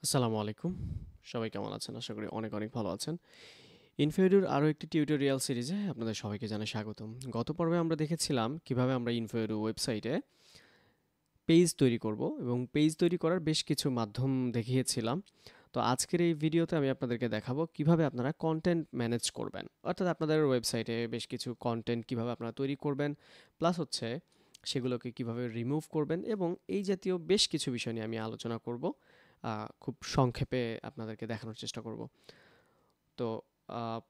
আসসালামু আলাইকুম। সবাই কেমন আছেন? আশা করি অনেক, অনেক ভালো আছেন। ইনফিনিটির আরও একটি টিউটোরিয়াল সিরিজে আপনাদের সবাইকে জানাই স্বাগতম। গত পর্বে আমরা দেখেছিলাম কিভাবে আমরা ইনফিনিটি ওয়েবসাইটে পেজ তৈরি করব এবং পেজ তৈরি করার বেশ কিছু মাধ্যম দেখিয়েছিলাম। তো আজকের এই ভিডিওতে আমি আপনাদেরকে দেখাবো কিভাবে আপনারা কনটেন্ট ম্যানেজ করবেন। অর্থাৎ আপনাদের ওয়েবসাইটে বেশ কিছু কনটেন্ট কিভাবে আপনারা তৈরি করবেন, প্লাস হচ্ছে সেগুলোকে কিভাবে রিমুভ করবেন এবং এই জাতীয় বেশ কিছু বিষয় নিয়ে আমি আলোচনা করব। খুব সংক্ষেপে আপনাদেরকে দেখানোর চেষ্টা করব। তো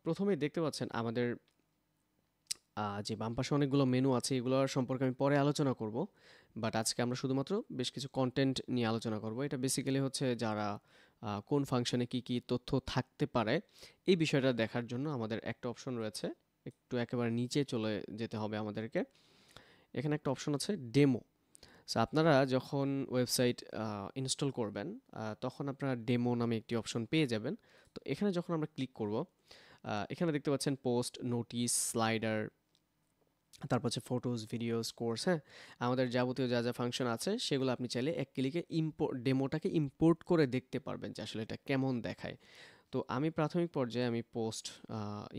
প্রথমেই দেখতে পাচ্ছেন আমাদের যে বাম পাশে অনেকগুলো মেনু আছে এগুলোর সম্পর্কে আমি পরে আলোচনা করব। বাট আজকে আমরা শুধুমাত্র বেশ কিছু কন্টেন্ট নিয়ে আলোচনা করব। এটা বেসিক্যালি হচ্ছে যারা কোন ফাংশনে কি কি তথ্য থাকতে পারে এই বিষয়টা দেখার জন্য আমাদের একটা অপশন রয়েছে। একটু একেবারে নিচে চলে যেতে হবে আমাদেরকে। এখানে একটা অপশন আছে ডেমো। সো আপনারা যখন ওয়েবসাইট ইনস্টল করবেন তখন আপনারা ডেমো নামে একটি অপশন পেয়ে যাবেন। তো এখানে যখন আমরা ক্লিক করব, এখানে দেখতে পাচ্ছেন পোস্ট, নোটিশ, স্লাইডার, তারপর হচ্ছে ফটোস, ভিডিওস, কোর্স, হ্যাঁ? আমাদের যাবতীয় যা, যা ফাংশন আছে সেগুলো আপনি চাইলে এক ক্লিকে ডেমোটাকে ইম্পোর্ট করে দেখতে পারবেন যে আসলে এটা কেমন দেখায়। তো আমি প্রাথমিক পর্যায়ে আমি পোস্ট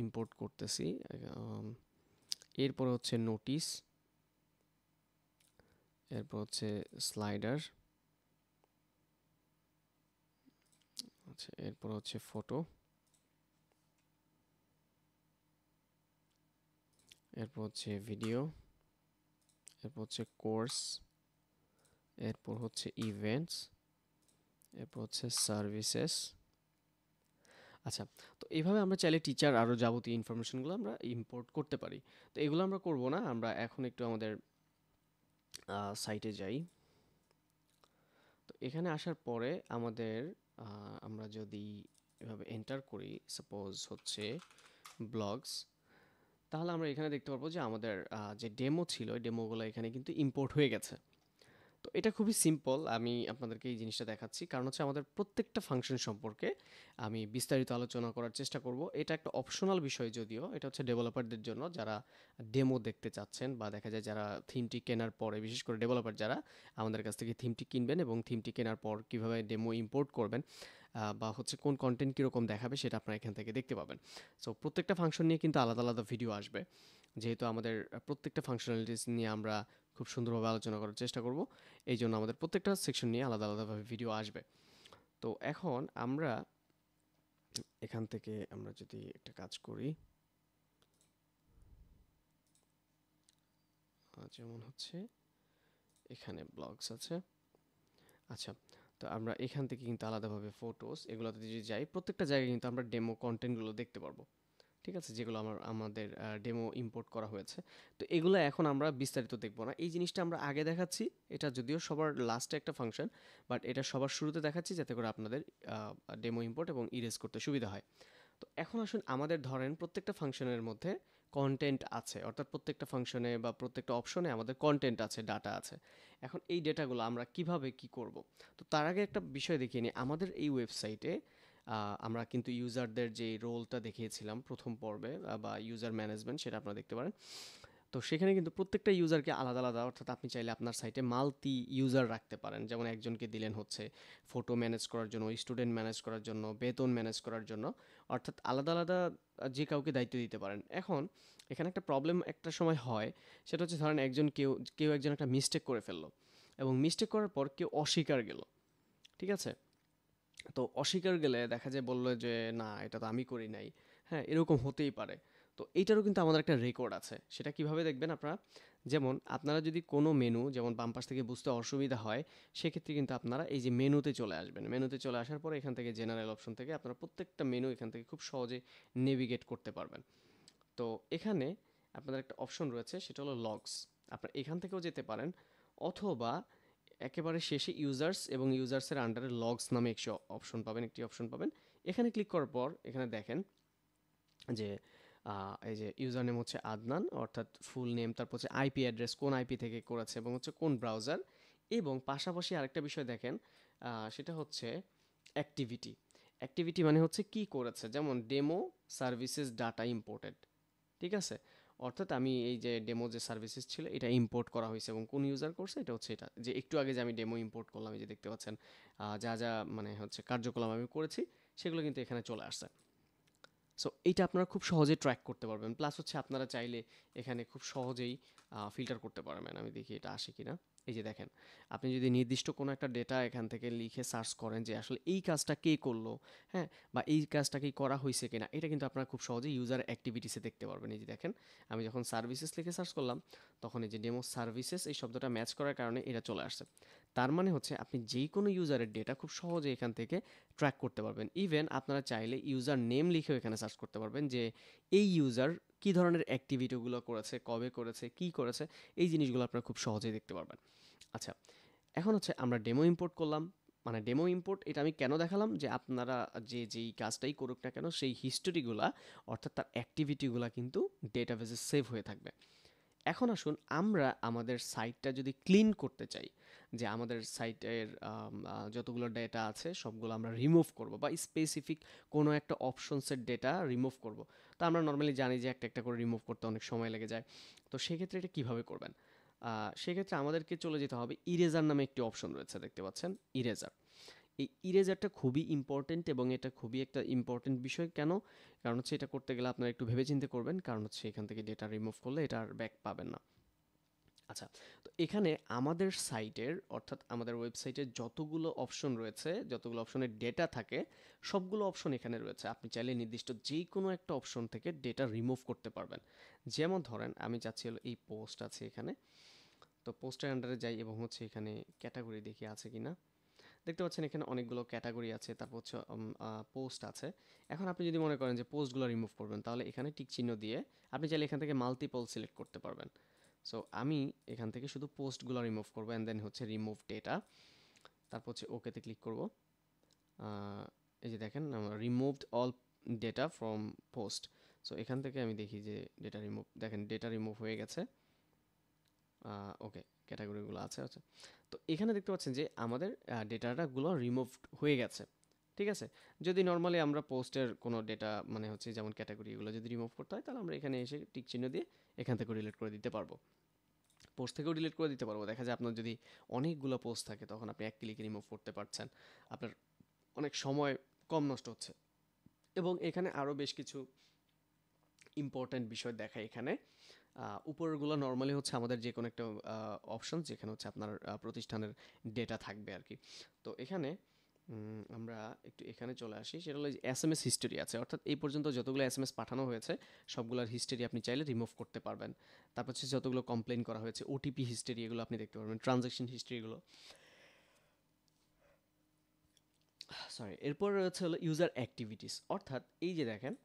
ইম্পোর্ট করতেছি। আম এরপর হচ্ছে নোটিশ, এরপর হচ্ছে স্লাইডার, আচ্ছা এরপর হচ্ছে ফটো, এরপর হচ্ছে ভিডিও, এরপর হচ্ছে কোর্স, এরপর হচ্ছে ইভেন্টস, এরপর হচ্ছে সার্ভিসেস। আচ্ছা, তো এইভাবে আমরা চাইলে টিচার আরও যাবতীয় ইনফরমেশনগুলো আমরা ইম্পোর্ট করতে পারি। তো এগুলো আমরা করব না, আমরা এখন একটু আমাদের সাইটে যাই। তো এখানে আসার পরে আমাদের আমরা যদি এভাবে এন্টার করি, সাপোজ হচ্ছে ব্লগস, তাহলে আমরা এখানে দেখতে পারবো যে আমাদের যে ডেমো ছিল ওই ডেমোগুলো এখানে কিন্তু ইম্পোর্ট হয়ে গেছে। তো এটা খুবই সিম্পল, আমি আপনাদেরকে এই জিনিসটা দেখাচ্ছি কারণ হচ্ছে আমাদের প্রত্যেকটা ফাংশন সম্পর্কে আমি বিস্তারিত আলোচনা করার চেষ্টা করব। এটা একটা অপশনাল বিষয়, যদিও এটা হচ্ছে ডেভেলপারদের জন্য যারা ডেমো দেখতে চাচ্ছেন, বা দেখা যায় যারা থিমটি কেনার পরে, বিশেষ করে ডেভেলপার যারা আমাদের কাছ থেকে থিমটি কিনবেন এবং থিমটি কেনার পর কীভাবে ডেমো ইম্পোর্ট করবেন, বা হচ্ছে কোন কন্টেন্ট কীরকম দেখাবে সেটা আপনারা এখান থেকে দেখতে পাবেন। সো প্রত্যেকটা ফাংশন নিয়ে কিন্তু আলাদা আলাদা ভিডিও আসবে, যেহেতু আমাদের প্রত্যেকটা ফাংশনালিটিস নিয়ে আমরা খুব সুন্দরভাবে আলোচনা করার চেষ্টা করব। এই জন্য আমাদের প্রত্যেকটা সেকশন নিয়ে আলাদা আলাদাভাবে ভিডিও আসবে। তো এখন আমরা এখান থেকে আমরা যদি একটা কাজ করি, যেমন হচ্ছে এখানে ব্লগস আছে। আচ্ছা, তো আমরা এখান থেকে কিন্তু আলাদাভাবে ফটোস এগুলোতে যদি যাই, প্রত্যেকটা জায়গায় কিন্তু আমরা ডেমো কন্টেন্টগুলো দেখতে পারবো। ঠিক আছে, যেগুলো আমাদের ডেমো ইম্পোর্ট করা হয়েছে। তো এগুলো এখন আমরা বিস্তারিত দেখব না, এই জিনিসটা আমরা আগে দেখাচ্ছি। এটা যদিও সবার লাস্টে একটা ফাংশন, বাট এটা সবার শুরুতে দেখাচ্ছি যাতে করে আপনাদের ডেমো ইম্পোর্ট এবং ইরেজ করতে সুবিধা হয়। তো এখন আসুন, আমাদের ধরেন প্রত্যেকটা ফাংশনের মধ্যে কন্টেন্ট আছে, অর্থাৎ প্রত্যেকটা ফাংশনে বা প্রত্যেকটা অপশনে আমাদের কন্টেন্ট আছে, ডাটা আছে। এখন এই ডেটাগুলো আমরা কিভাবে কি করব? তো তার আগে একটা বিষয় দেখিয়ে নিই। আমাদের এই ওয়েবসাইটে আমরা কিন্তু ইউজারদের যে রোলটা দেখিয়েছিলাম প্রথম পর্বে, বা ইউজার ম্যানেজমেন্ট, সেটা আপনারা দেখতে পারেন। তো সেখানে কিন্তু প্রত্যেকটা ইউজারকে আলাদা আলাদা, অর্থাৎ আপনি চাইলে আপনার সাইটে মাল্টি ইউজার রাখতে পারেন। যেমন একজনকে দিলেন হচ্ছে ফটো ম্যানেজ করার জন্য, স্টুডেন্ট ম্যানেজ করার জন্য, বেতন ম্যানেজ করার জন্য, অর্থাৎ আলাদা আলাদা যে কাউকে দায়িত্ব দিতে পারেন। এখন এখানে একটা প্রবলেম একটা সময় হয়, সেটা হচ্ছে ধরেন কেউ কেউ একজন একটা মিস্টেক করে ফেললো, এবং মিস্টেক করার পর কেউ অস্বীকার গেল। ঠিক আছে, তো অস্বীকার গেলে দেখা যায় বললো যে না, এটা তো আমি করি নাই। হ্যাঁ, এরকম হতেই পারে। তো এইটারও কিন্তু আমাদের একটা রেকর্ড আছে। সেটা কিভাবে দেখবেন আপনারা? যেমন আপনারা যদি কোনো মেনু, যেমন বাম পাশ থেকে বুঝতে অসুবিধা হয়, সেক্ষেত্রে কিন্তু আপনারা এই যে মেনুতে চলে আসবেন। মেনুতে চলে আসার পরে এখান থেকে জেনারেল অপশন থেকে আপনারা প্রত্যেকটা মেনু এখান থেকে খুব সহজে নেভিগেট করতে পারবেন। তো এখানে আপনাদের একটা অপশন রয়েছে, সেটা হলো লগস। আপনারা এখান থেকেও যেতে পারেন, অথবা একেবারে শেষে ইউজার্স এবং ইউজার্সের আন্ডারে লগস নামে একটি অপশন পাবেন। এখানে ক্লিক করার পর এখানে দেখেন যে এই যে ইউজার নেম হচ্ছে আদনান, অর্থাৎ ফুল নেম, তারপর হচ্ছে আইপি অ্যাড্রেস, কোন আইপি থেকে করেছে এবং হচ্ছে কোন ব্রাউজার, এবং পাশাপাশি আরেকটা বিষয় দেখেন, সেটা হচ্ছে অ্যাক্টিভিটি। অ্যাক্টিভিটি মানে হচ্ছে কি করেছে, যেমন ডেমো সার্ভিসেস ডাটা ইম্পোর্টেড। ঠিক আছে, অর্থাৎ আমি এই যে ডেমো যে সার্ভিসেস ছিল এটা ইম্পোর্ট করা হয়েছে, এবং কোন ইউজার করছে এটা হচ্ছে এটা যে একটু আগে যে আমি ডেমো ইম্পোর্ট করলাম, এই যে দেখতে পাচ্ছেন যা যা মানে হচ্ছে কার্যকলাপ আমি করেছি সেগুলো কিন্তু এখানে চলে আসছে। সো এইটা আপনারা খুব সহজেই ট্র্যাক করতে পারবেন। প্লাস হচ্ছে আপনারা চাইলে এখানে খুব সহজেই ফিল্টার করতে পারবেন। আমি দেখি এটা আসে কিনা। এই যে দেখেন, আপনি যদি নির্দিষ্ট কোনো একটা ডেটা এখান থেকে লিখে সার্চ করেন যে আসলে এই কাজটা কে করলো, হ্যাঁ, বা এই কাজটা কি করা হয়েছে কিনা, এটা কিন্তু আপনারা খুব সহজেই ইউজার অ্যাক্টিভিটিসে দেখতে পারবেন। এই যে দেখেন, আমি যখন সার্ভিসেস লিখে সার্চ করলাম তখন এই যে ডেমো সার্ভিসেস এই শব্দটা ম্যাচ করার কারণে এটা চলে আসছে। তার মানে হচ্ছে আপনি যেই কোনো ইউজারের ডেটা খুব সহজে এখান থেকে ট্র্যাক করতে পারবেন। ইভেন আপনারা চাইলে ইউজার নেম লিখেও এখানে সার্চ করতে পারবেন যে এই ইউজার কী ধরনের অ্যাক্টিভিটিগুলো করেছে, কবে করেছে, কি করেছে, এই জিনিসগুলো আপনারা খুব সহজেই দেখতে পারবেন। আচ্ছা, এখন হচ্ছে আমরা ডেমো ইম্পোর্ট করলাম। মানে ডেমো ইম্পোর্ট এটা আমি কেন দেখালাম, যে আপনারা যেই কাজটাই করুক না কেন সেই হিস্টোরিগুলা অর্থাৎ তার অ্যাক্টিভিটিগুলা কিন্তু ডেটাবেসে সেভ হয়ে থাকবে। এখন আসুন আমরা আমাদের সাইটটা যদি ক্লিন করতে চাই, যে আমাদের সাইটের যতগুলো ডেটা আছে সবগুলো আমরা রিমুভ করব, বা স্পেসিফিক কোনো একটা অপশনসের ডেটা রিমুভ করব, তো আমরা নর্মালি জানি যে একটা একটা করে রিমুভ করতে অনেক সময় লেগে যায়। তো সেক্ষেত্রে এটা কীভাবে করবেন? সেক্ষেত্রে আমাদেরকে চলে যেতে হবে, ইরেজার নামে একটি অপশন রয়েছে, দেখতে পাচ্ছেন ইরেজার। এই ইরেজারটা খুবই ইম্পর্টেন্ট, এবং এটা খুবই একটা ইম্পর্টেন্ট বিষয়। কেন? কারণ হচ্ছে এটা করতে গেলে আপনারা একটু ভেবেচিন্তে করবেন, কারণ হচ্ছে এখান থেকে ডেটা রিমুভ করলে এটা আর ব্যাক পাবেন না। আচ্ছা, তো এখানে আমাদের সাইটের অর্থাৎ আমাদের ওয়েবসাইটের যতগুলো অপশন রয়েছে, যতগুলো অপশনের ডেটা থাকে, সবগুলো অপশন এখানে রয়েছে। আপনি চাইলে নির্দিষ্ট যে কোনো একটা অপশন থেকে ডেটা রিমুভ করতে পারবেন। যেমন ধরেন আমি চাচ্ছি হলো এই পোস্ট আছে এখানে, তো পোস্টের আন্ডারে যাই এবং হচ্ছে এখানে ক্যাটাগরি দেখি আছে কিনা। দেখতে পাচ্ছেন এখানে অনেকগুলো ক্যাটাগরি আছে, তারপর হচ্ছে পোস্ট আছে। এখন আপনি যদি মনে করেন যে পোস্টগুলো রিমুভ করবেন, তাহলে এখানে টিক চিহ্ন দিয়ে আপনি চাইলে এখান থেকে মাল্টিপল সিলেক্ট করতে পারবেন। সো আমি এখান থেকে শুধু পোস্টগুলো রিমুভ করবো, অ্যান্ড দেন হচ্ছে রিমুভ ডেটা, তারপর হচ্ছে ওকেতে ক্লিক করব। এই যে দেখেন removed all data from post. So এখান থেকে আমি দেখি যে ডেটা রিমুভ, দেখেন ডেটা রিমুভ হয়ে গেছে। ওকে, ক্যাটাগরিগুলো আছে। আচ্ছা, তো এখানে দেখতে পাচ্ছেন যে আমাদের ডেটাটাগুলো রিমুভ হয়ে গেছে। ঠিক আছে, যদি নর্মালি আমরা পোস্টের কোনো ডেটা মানে হচ্ছে যেমন ক্যাটাগরি এগুলো যদি রিমুভ করতে হয়, তাহলে আমরা এখানে এসে টিক চিহ্ন দিয়ে এখান থেকে ডিলিট করে দিতে পারবো। পোস্ট থেকেও ডিলিট করে দিতে পারবো। দেখা যায় আপনার যদি অনেকগুলো পোস্ট থাকে তখন আপনি এক ক্লিকে রিমুভ করতে পারছেন, আপনার অনেক সময় কম নষ্ট হচ্ছে। এবং এখানে আরও বেশ কিছু ইম্পর্ট্যান্ট বিষয় দেখায় এখানে। উপরেরগুলো নর্মালি হচ্ছে আমাদের যে কোনো একটা অপশন যেখানে হচ্ছে আপনার প্রতিষ্ঠানের ডেটা থাকবে আর কি। তো এখানে আমরা একটু এখানে চলে আসি, সেটা হলো SMS হিস্টোরি আছে, অর্থাৎ এই পর্যন্ত যতগুলো SMS পাঠানো হয়েছে সবগুলোর হিস্টোরি আপনি চাইলে রিমুভ করতে পারবেন। তারপর হচ্ছে যতগুলো কমপ্লেন করা হয়েছে, OTP হিস্টোরি, এগুলো আপনি দেখতে পারবেন, ট্রানজ্যাকশন হিস্ট্রি এগুলো। সরি, এরপর রয়েছে হলো ইউজার অ্যাক্টিভিটিস, অর্থাৎ এই যে দেখেন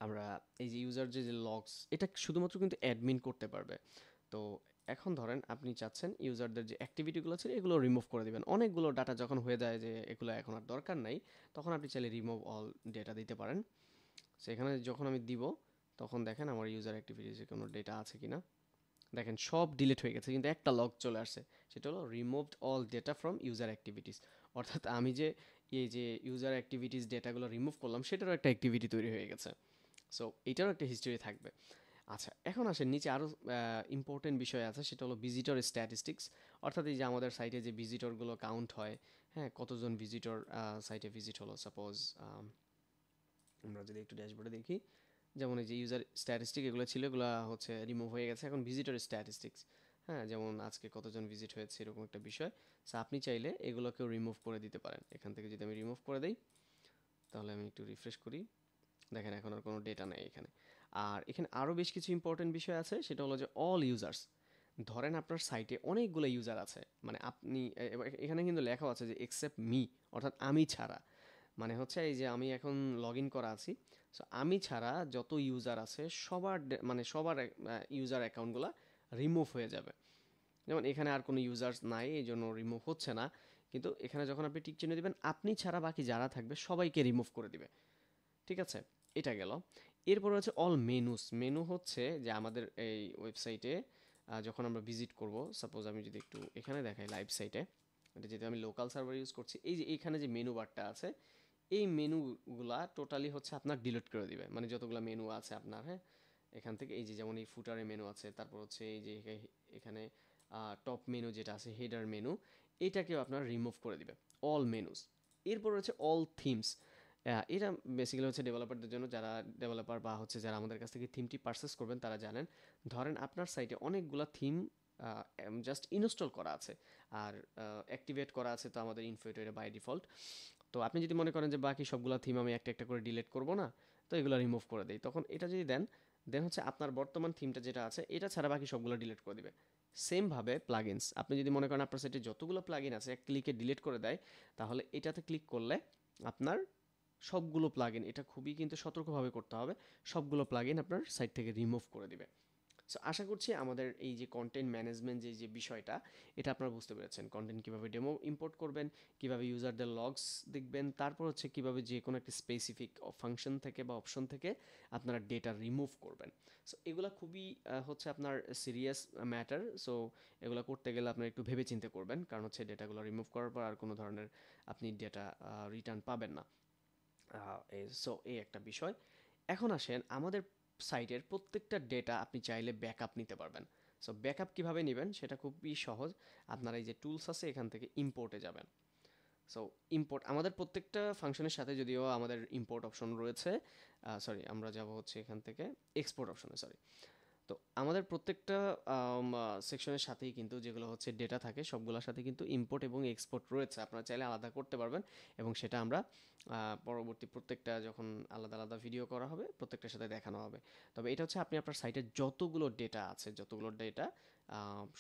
আমরা এই যে ইউজার যে লগস, এটা শুধুমাত্র কিন্তু অ্যাডমিন করতে পারবে। তো এখন ধরেন আপনি চাচ্ছেন ইউজারদের যে অ্যাক্টিভিটিগুলো আছে এগুলো রিমুভ করে দিবেন। অনেকগুলো ডাটা যখন হয়ে যায় যে এগুলো এখন আর দরকার নাই, তখন আপনি চাইলে রিমুভ অল ডেটা দিতে পারেন। সেখানে যখন আমি দিব তখন দেখেন আমার ইউজার অ্যাক্টিভিটিসে কোনো ডেটা আছে কিনা। দেখেন সব ডিলিট হয়ে গেছে, কিন্তু একটা লগ চলে আসছে, সেটা হলো removed all data from user activities. অর্থাৎ আমি যে এই যে ইউজার অ্যাক্টিভিটিস ডেটাগুলো রিমুভ করলাম সেটারও একটা অ্যাক্টিভিটি তৈরি হয়ে গেছে। সো এইটারও একটা হিস্টোরি থাকবে। আচ্ছা, এখন আসেন নিচে আরও ইম্পর্টেন্ট বিষয় আছে, সেটা হলো ভিজিটর স্ট্যাটিস্টিক্স। অর্থাৎ এই যে আমাদের সাইটে যে ভিজিটরগুলো কাউন্ট হয়, হ্যাঁ, কতজন ভিজিটর সাইটে ভিজিট হলো। সাপোজ আমরা যদি একটু ড্যাশবোর্ডে দেখি, যেমন এই যে ইউজার স্ট্যাটিস্টিক এগুলো ছিল, এগুলো হচ্ছে রিমুভ হয়ে গেছে। এখন ভিজিটর স্ট্যাটিস্টিক্স, হ্যাঁ, যেমন আজকে কতজন ভিজিট হয়েছে এরকম একটা বিষয়। সো আপনি চাইলে এগুলোকেও রিমুভ করে দিতে পারেন। এখান থেকে যদি আমি রিমুভ করে দিই, তাহলে আমি একটু রিফ্রেশ করি, দেখেন এখন আর কোনো ডেটা নেই এখানে। আর এখানে আরও বেশ কিছু ইম্পর্টেন্ট বিষয় আছে, সেটা হলো যে অল ইউজার্স। ধরেন আপনার সাইটে অনেকগুলো ইউজার আছে, মানে আপনি এখানে কিন্তু লেখাও আছে যে এক্সেপ্ট মি, অর্থাৎ আমি ছাড়া। মানে হচ্ছে এই যে আমি এখন লগ ইন করা আছি, সো আমি ছাড়া যত ইউজার আছে সবার মানে সবার ইউজার অ্যাকাউন্টগুলো রিমুভ হয়ে যাবে। যেমন এখানে আর কোনো ইউজার্স নাই, এই জন্য রিমুভ হচ্ছে না। কিন্তু এখানে যখন আপনি টিক চিহ্ন দিবেন, আপনি ছাড়া বাকি যারা থাকবে সবাইকে রিমুভ করে দিবে। ঠিক আছে, এটা গেল। এরপর হচ্ছে অল মেনুস। মেনু হচ্ছে যে আমাদের এই ওয়েবসাইটে যখন আমরা ভিজিট করব, সাপোজ আমি যদি একটু এখানে দেখাই লাইভ সাইটে, এটা যেহেতু আমি লোকাল সার্ভার ইউজ করছি, এই যে এখানে যে মেনু বারটা আছে, এই মেনুগুলা টোটালি হচ্ছে আপনার ডিলিট করে দিবে, মানে যতগুলো মেনু আছে আপনার, হ্যাঁ, এখান থেকে এই যে যেমন এই ফুটারে মেনু আছে, তারপর হচ্ছে এই যে এখানে টপ মেনু যেটা আছে হেডার মেনু, এটাকেও আপনার রিমুভ করে দিবে, অল মেনুস। এরপর হচ্ছে অল থিমস। এটা বেসিক্যালি হচ্ছে ডেভেলপারদের জন্য, যারা ডেভেলপার বা হচ্ছে যারা আমাদের কাছ থেকে থিমটি পারচেস করবেন তারা জানেন। ধরেন আপনার সাইটে অনেকগুলো থিম জাস্ট ইনস্টল করা আছে আর অ্যাক্টিভেট করা আছে তো আমাদের ইনফিনিটরে বাই ডিফল্ট। তো আপনি যদি মনে করেন যে বাকি সবগুলো থিম আমি একটা একটা করে ডিলিট করব না, তো এগুলো রিমুভ করে দেই, তখন এটা যদি দেন, দেন হচ্ছে আপনার বর্তমান থিমটা যেটা আছে এটা ছাড়া বাকি সবগুলো ডিলিট করে দিবে। সেমভাবে প্লাগইনস, আপনি যদি মনে করেন আপনার সাইটে যতগুলো প্লাগইন আছে এক ক্লিকে ডিলিট করে দেয়, তাহলে এটাতে ক্লিক করলে আপনার সবগুলো প্লাগইন, এটা খুবই কিন্তু সতর্কভাবে করতে হবে, সবগুলো প্লাগইন আপনার সাইট থেকে রিমুভ করে দিবে। সো আশা করছি আমাদের এই যে কন্টেন্ট ম্যানেজমেন্ট যে বিষয়টা, এটা আপনারা বুঝতে পেরেছেন। কন্টেন্ট কীভাবে ডেমো ইম্পোর্ট করবেন, কীভাবে ইউজারদের লগস দেখবেন, তারপর হচ্ছে কীভাবে যে কোনো একটা স্পেসিফিক ফাংশন থেকে বা অপশন থেকে আপনারা ডেটা রিমুভ করবেন। সো এগুলো খুবই হচ্ছে আপনার সিরিয়াস ম্যাটার। সো এগুলো করতে গেলে আপনারা একটু ভেবে চিন্তে করবেন, কারণ হচ্ছে ডেটাগুলো রিমুভ করার পর আর কোনো ধরনের আপনি ডেটা রিটার্ন পাবেন না। সো এই একটা বিষয়। এখন আসেন আমাদের সাইটের প্রত্যেকটা ডেটা আপনি চাইলে ব্যাকআপ নিতে পারবেন। সো ব্যাকআপ কীভাবে নেবেন সেটা খুবই সহজ। আপনারা এই যে টুলস আছে এখান থেকে ইম্পোর্টে যাবেন। সো ইম্পোর্ট আমাদের প্রত্যেকটা ফাংশনের সাথে যদিও আমাদের ইম্পোর্ট অপশন রয়েছে, সরি আমরা যাব হচ্ছে এখান থেকে এক্সপোর্ট অপশনে, সরি। তো আমাদের প্রত্যেকটা সেকশনের সাথেই কিন্তু যেগুলো হচ্ছে ডেটা থাকে সবগুলোর সাথে কিন্তু ইম্পোর্ট এবং এক্সপোর্ট রয়েছে, আপনারা চাইলে আলাদা করতে পারবেন এবং সেটা আমরা পরবর্তী প্রত্যেকটা যখন আলাদা আলাদা ভিডিও করা হবে প্রত্যেকটার সাথে দেখানো হবে। তবে এটা হচ্ছে আপনি আপনার সাইটে যতগুলো ডেটা আছে, যতগুলো ডেটা,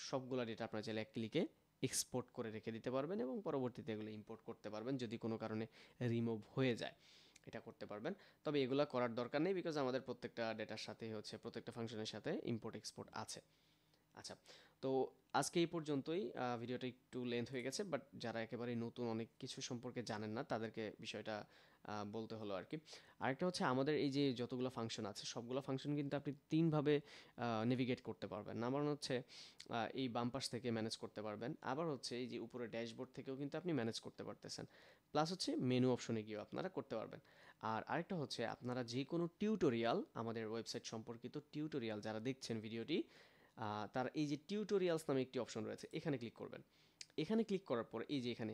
সবগুলো ডেটা আপনার চাইলে এক ক্লিকে এক্সপোর্ট করে রেখে দিতে পারবেন এবং পরবর্তীতে এগুলো ইম্পোর্ট করতে পারবেন যদি কোনো কারণে রিমুভ হয়ে যায়, এটা করতে পারবেন। তবে এগুলো করার দরকার নেই, বিকজ আমাদের প্রত্যেকটা ডেটার সাথে হচ্ছে প্রত্যেকটা ফাংশনের সাথে ইম্পোর্ট এক্সপোর্ট আছে। আচ্ছা, তো আজকে এই পর্যন্তই। ভিডিওটা একটু লেন্থ হয়ে গেছে, বাট যারা একেবারে নতুন অনেক কিছু সম্পর্কে জানেন না তাদেরকে বিষয়টা বলতে হলো আর কি। আরেকটা হচ্ছে আমাদের এই যে যতগুলো ফাংশন আছে সবগুলো ফাংশন কিন্তু আপনি তিনভাবে নেভিগেট করতে পারবেন। নাম্বার হচ্ছে এই বাম পাশ থেকে ম্যানেজ করতে পারবেন, আবার হচ্ছে এই যে উপরে ড্যাশবোর্ড থেকেও কিন্তু আপনি ম্যানেজ করতে পারতেছেন, প্লাস হচ্ছে মেনু অপশনে গিয়েও আপনারা করতে পারবেন। আর আরেকটা হচ্ছে আপনারা যে কোনো টিউটোরিয়াল, আমাদের ওয়েবসাইট সম্পর্কিত টিউটোরিয়াল যারা দেখছেন ভিডিওটি, তার এই যে টিউটোরিয়ালস নামে একটি অপশন রয়েছে, এখানে ক্লিক করবেন। এখানে ক্লিক করার পর এই যে এখানে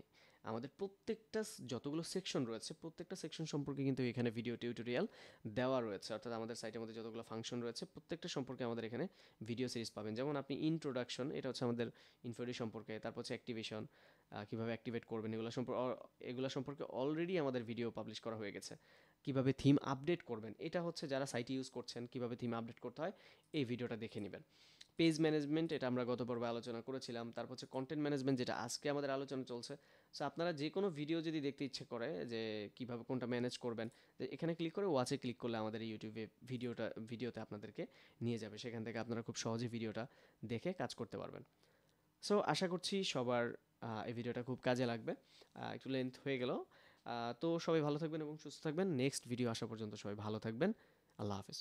আমাদের প্রত্যেকটা যতগুলো সেকশন রয়েছে প্রত্যেকটা সেকশন সম্পর্কে কিন্তু এখানে ভিডিও টিউটোরিয়াল দেওয়া রয়েছে, অর্থাৎ আমাদের সাইটের মধ্যে যতগুলো ফাংশন রয়েছে প্রত্যেকটা সম্পর্কে আমাদের এখানে ভিডিও সিরিজ পাবেন। যেমন আপনি ইন্ট্রোডাকশন, এটা হচ্ছে আমাদের ইনফোডি সম্পর্কে, তারপর হচ্ছে অ্যাক্টিভেশন, কীভাবে অ্যাক্টিভেট করবেন এগুলো সম্পর্কে অলরেডি আমাদের ভিডিও পাবলিশ করা হয়ে গেছে। কীভাবে থিম আপডেট করবেন, এটা হচ্ছে যারা সাইট ইউজ করছেন কীভাবে থিম আপডেট করতে হয় এই ভিডিওটা দেখে নেবেন। পেজ ম্যানেজমেন্ট, এটা আমরা গত পর্বে আলোচনা করেছিলাম। তারপর হচ্ছে কন্টেন্ট ম্যানেজমেন্ট, যেটা আজকে আমাদের আলোচনা চলছে। সো আপনারা যে কোনো ভিডিও যদি দেখতে ইচ্ছে করে যে কীভাবে কোনটা ম্যানেজ করবেন, এখানে ক্লিক করে ওয়াচে ক্লিক করলে আমাদের এই ইউটিউবে ভিডিওতে আপনাদেরকে নিয়ে যাবে, সেখান থেকে আপনারা খুব সহজে ভিডিওটা দেখে কাজ করতে পারবেন। সো আশা করছি সবার এই ভিডিওটা খুব কাজে লাগবে। একটু লেন্থ হয়ে গেল, তো সবাই ভালো থাকবেন এবং সুস্থ থাকবেন। নেক্সট ভিডিও আসা পর্যন্ত সবাই ভালো থাকবেন। আল্লাহ হাফেজ।